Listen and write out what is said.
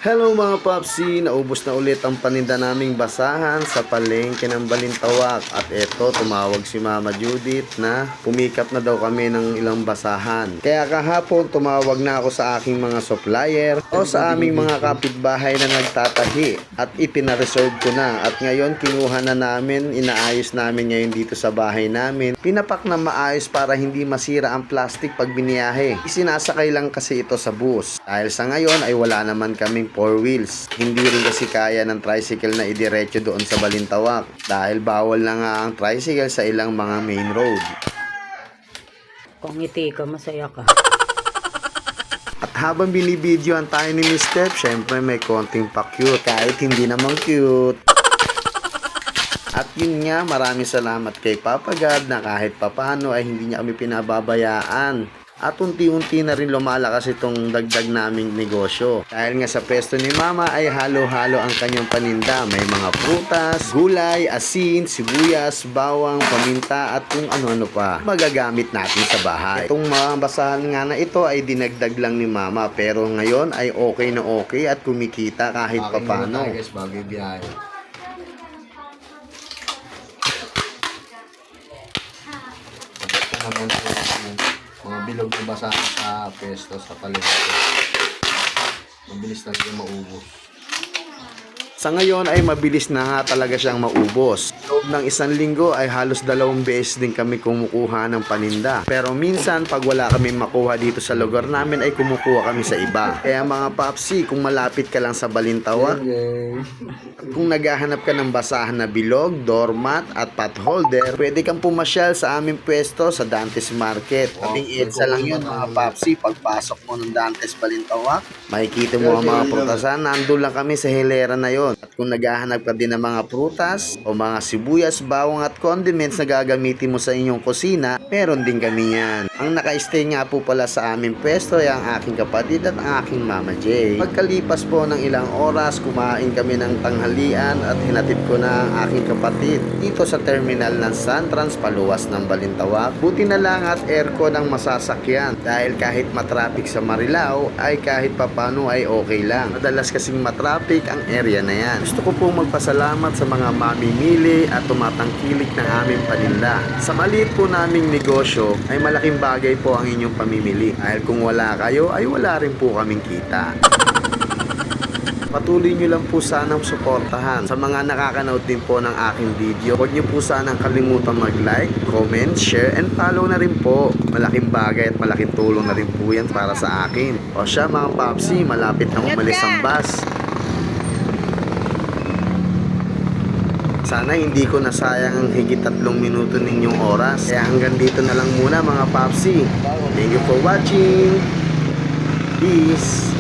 Hello mga Popsi, naubos na ulit ang paninda naming basahan sa palengke ng Balintawak. At eto, tumawag si Mama Judith na pumikap na daw kami ng ilang basahan. Kaya kahapon tumawag na ako sa aking mga supplier o sa aming mga kapitbahay na nagtatahi at ipinareserve ko na. At ngayon kinuha na namin, inaayos namin ngayon dito sa bahay namin. Pinapak na maayos para hindi masira ang plastic pag biniyahe. Isinasakay lang kasi ito sa bus. Dahil sa ngayon ay wala naman kaming 4 wheels. Hindi rin kasi kaya ng tricycle na idiretso doon sa Balintawak dahil bawal na nga ang tricycle sa ilang mga main road. Kung ngiti ka, masaya ka. At habang binibidyoan tayo ni Miss Steph, syempre may konting pa-cute kahit hindi naman cute. At yun nga, maraming salamat kay Papa God na kahit papano ay hindi niya kami pinababayaan. At unti-unti na rin lumalakas itong dagdag naming negosyo. Dahil nga sa pwesto ni Mama ay halo-halo ang kanyang paninda. May mga prutas, gulay, asin, sibuyas, bawang, paminta at kung ano-ano pa magagamit natin sa bahay. Itong mga basahan nga na ito ay dinagdag lang ni Mama. Pero ngayon ay okay na okay at kumikita kahit papano. Guys, bagay biyahe. Naman mga bilog na basahan sa pesto sa palengke. Mabilis na rin maubos. Sa ngayon ay mabilis na nga talaga siyang maubos. Loob ng 1 linggo ay halos 2 beses din kami kumukuha ng paninda. Pero minsan pag wala kami makuha dito sa lugar namin ay kumukuha kami sa iba. Kaya mga Popsi, kung malapit ka lang sa Balintawak, kung naghahanap ka ng basahan na bilog, doormat at pot holder, pwede kang pumasyal sa aming pwesto sa Dantes Market. Ating EDSA lang yun mga Popsi. Pagpasok mo ng Dantes Balintawak, makikita mo ang mga prutasan. Nandun lang kami sa hilera na yon. At kung naghahanap ka din ng mga prutas o mga sibuyas, bawang at condiments na gagamitin mo sa inyong kusina, meron din kami yan. Ang naka-stay nga po pala sa aming pwesto ay ang aking kapatid at ang aking Mama J. Pagkalipas po ng ilang oras, kumain kami ng tanghalian at hinatid ko na ang aking kapatid dito sa terminal ng Santrans paluwas ng Balintawak. Buti na lang at aircon ang masasakyan dahil kahit matraffic sa Marilao ay kahit papano ay okay lang. Madalas kasing matraffic ang area na yan. Gusto ko pong magpasalamat sa mga mamimili at tumatangkilik ng aming paninda. Sa maliit po naming negosyo ay malaking bagay po ang inyong pamimili. Dahil kung wala kayo ay wala rin po kaming kita. Patuloy nyo lang po sanang suportahan. Sa mga nakakanood din po ng aking video, huwag nyo po sanang kalimutan mag-like, comment, share, and follow na rin po. Malaking bagay at malaking tulong na rin po yan para sa akin. O siya mga Popsi, malapit na umalis ang bus. Sana hindi ko nasayang ang higit 3 minuto ninyong oras. Kaya hanggang dito na lang muna mga Popsi. Thank you for watching. Peace.